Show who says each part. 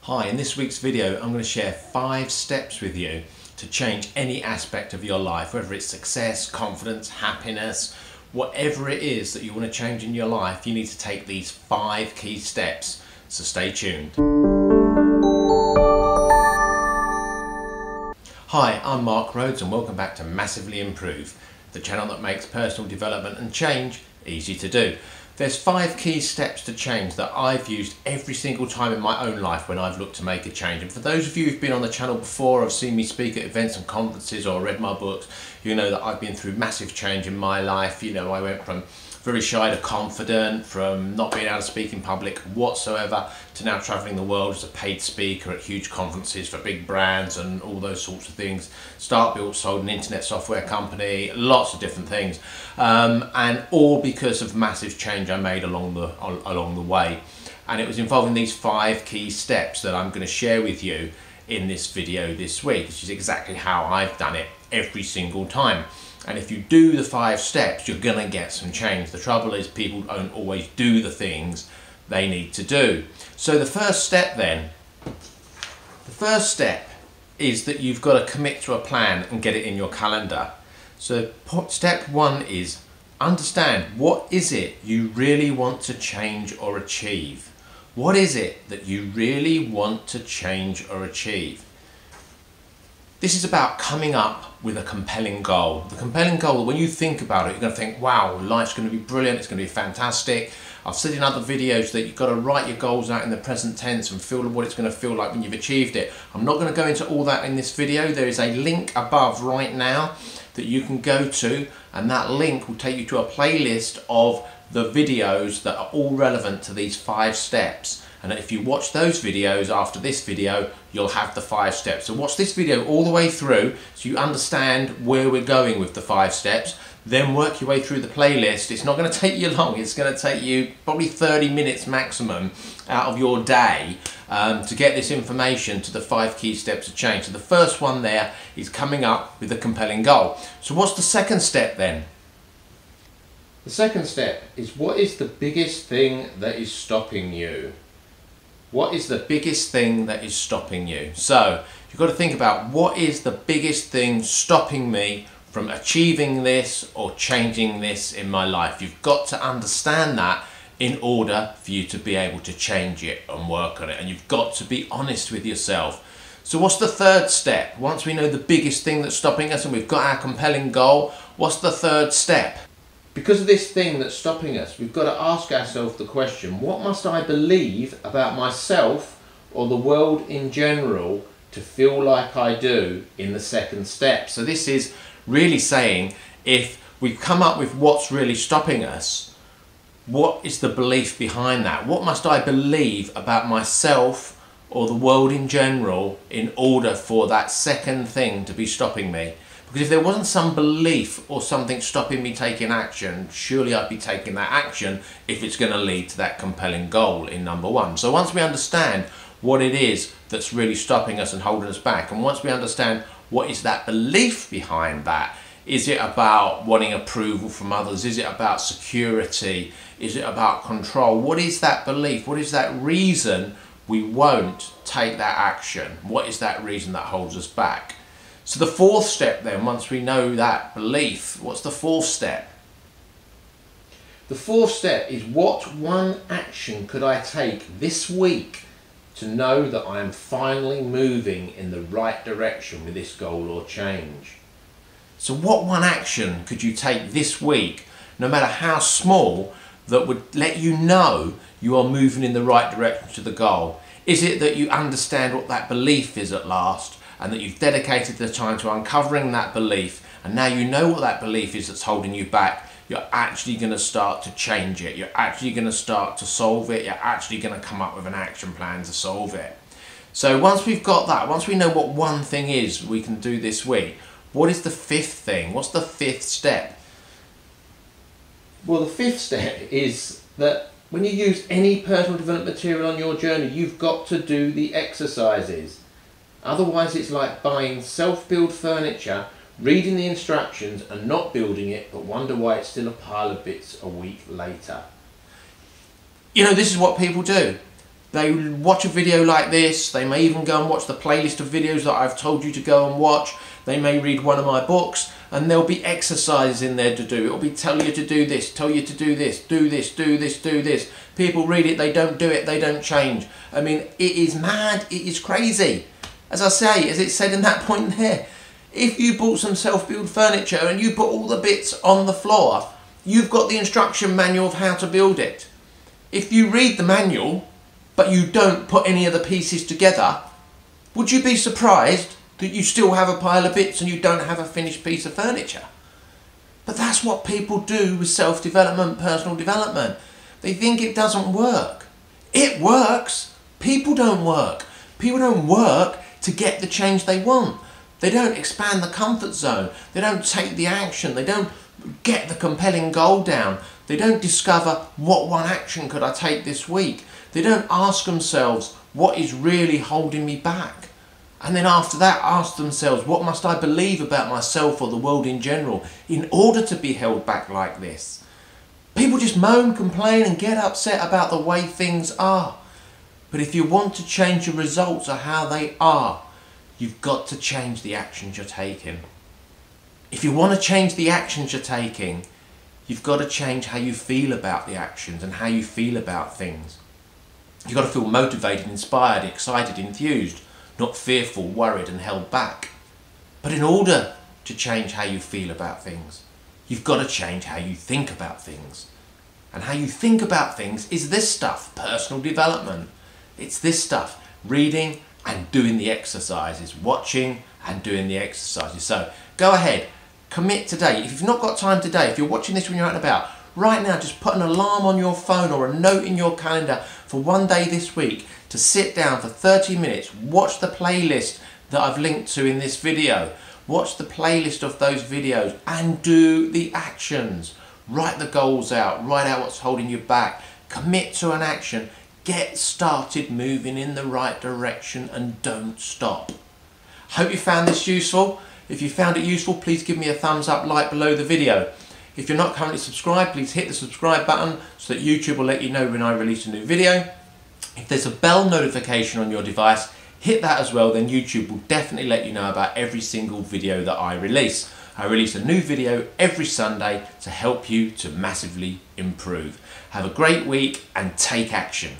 Speaker 1: Hi, in this week's video I'm going to share 5 steps with you to change any aspect of your life, whether it's success, confidence, happiness, whatever it is that you want to change in your life. You need to take these 5 key steps, so stay tuned. Hi, I'm Mark Rhodes and welcome back to Massively Improve, the channel that makes personal development and change easy to do. There's 5 key steps to change that I've used every single time in my own life when I've looked to make a change. And for those of you who've been on the channel before, have seen me speak at events and conferences or read my books, you know that I've been through massive change in my life. You know, I went from very shy to confident, from not being able to speak in public whatsoever to now traveling the world as a paid speaker at huge conferences for big brands and all those sorts of things. Built, sold an internet software company, lots of different things, and all because of massive change I made along the way. And it was involving these 5 key steps that I'm going to share with you in this video this week, which is exactly how I've done it every single time. And if you do the 5 steps, you're going to get some change. The trouble is people don't always do the things they need to do. So the first step is that you've got to commit to a plan and get it in your calendar. So step 1 is understand, what is it you really want to change or achieve? What is it that you really want to change or achieve? This is about coming up with a compelling goal. The compelling goal, when you think about it, you're going to think, wow, life's going to be brilliant, it's going to be fantastic. I've said in other videos that you've got to write your goals out in the present tense and feel what it's going to feel like when you've achieved it. I'm not going to go into all that in this video. There is a link above right now that you can go to, and that link will take you to a playlist of the videos that are all relevant to these 5 steps. And if you watch those videos after this video, you'll have the 5 steps. So watch this video all the way through so you understand where we're going with the 5 steps. Then work your way through the playlist. It's not going to take you long. It's going to take you probably 30 minutes maximum out of your day to get this information to the 5 key steps of change. So the first one there is coming up with a compelling goal. So what's the second step then? The second step is, what is the biggest thing that is stopping you? What is the biggest thing that is stopping you? So you've got to think about, what is the biggest thing stopping me from achieving this or changing this in my life? You've got to understand that in order for you to be able to change it and work on it. And you've got to be honest with yourself. So what's the third step? Once we know the biggest thing that's stopping us and we've got our compelling goal, what's the third step? Because of this thing that's stopping us, we've got to ask ourselves the question, what must I believe about myself or the world in general to feel like I do in the second step? So this is really saying, if we come up with what's really stopping us, what is the belief behind that? What must I believe about myself or the world in general in order for that second thing to be stopping me? Because if there wasn't some belief or something stopping me taking action, surely I'd be taking that action if it's going to lead to that compelling goal in number 1. So once we understand what it is that's really stopping us and holding us back, and once we understand what is that belief behind that, is it about wanting approval from others? Is it about security? Is it about control? What is that belief? What is that reason we won't take that action? What is that reason that holds us back? So the 4th step then, once we know that belief, what's the 4th step? The 4th step is, what one action could I take this week to know that I am finally moving in the right direction with this goal or change? So what one action could you take this week, no matter how small, that would let you know you are moving in the right direction to the goal? Is it that you understand what that belief is at last, and that you've dedicated the time to uncovering that belief, and now you know what that belief is that's holding you back? You're actually going to start to change it. You're actually going to start to solve it. You're actually going to come up with an action plan to solve it. So once we've got that, once we know what one thing is we can do this week, what is the 5th thing? What's the 5th step? Well, the 5th step is that when you use any personal development material on your journey, you've got to do the exercises. Otherwise, it's like buying self-build furniture, reading the instructions and not building it, but wonder why it's still a pile of bits a week later. You know, this is what people do. They watch a video like this, they may even go and watch the playlist of videos that I've told you to go and watch. They may read one of my books, and there'll be exercises in there to do. It'll be tell you to do this, tell you to do this, do this, do this, do this. People read it, they don't do it, they don't change. I mean, it is mad, it is crazy. As I say, as it said in that point there, if you bought some self-build furniture and you put all the bits on the floor, you've got the instruction manual of how to build it. If you read the manual, but you don't put any of the pieces together, would you be surprised that you still have a pile of bits and you don't have a finished piece of furniture? But that's what people do with self-development, personal development. They think it doesn't work. It works. People don't work. People don't work to get the change they want. They don't expand the comfort zone. They don't take the action. They don't get the compelling goal down. They don't discover what one action could I take this week. They don't ask themselves, what is really holding me back? And then after that, ask themselves, what must I believe about myself or the world in general in order to be held back like this? People just moan, complain and get upset about the way things are. But if you want to change your results or how they are, you've got to change the actions you're taking. If you want to change the actions you're taking, you've got to change how you feel about the actions and how you feel about things. You've got to feel motivated, inspired, excited, enthused, not fearful, worried and held back. But in order to change how you feel about things, you've got to change how you think about things. And how you think about things is this stuff, personal development. It's this stuff, reading and doing the exercises, watching and doing the exercises. So go ahead, commit today. If you've not got time today, if you're watching this when you're out and about, right now just put an alarm on your phone or a note in your calendar for one day this week to sit down for 30 minutes, watch the playlist that I've linked to in this video, watch the playlist of those videos and do the actions. Write the goals out, write out what's holding you back, commit to an action, get started moving in the right direction and don't stop. Hope you found this useful. If you found it useful, please give me a thumbs up, like below the video. If you're not currently subscribed, please hit the subscribe button so that YouTube will let you know when I release a new video. If there's a bell notification on your device, hit that as well, then YouTube will definitely let you know about every single video that I release. I release a new video every Sunday to help you to massively improve. Have a great week and take action.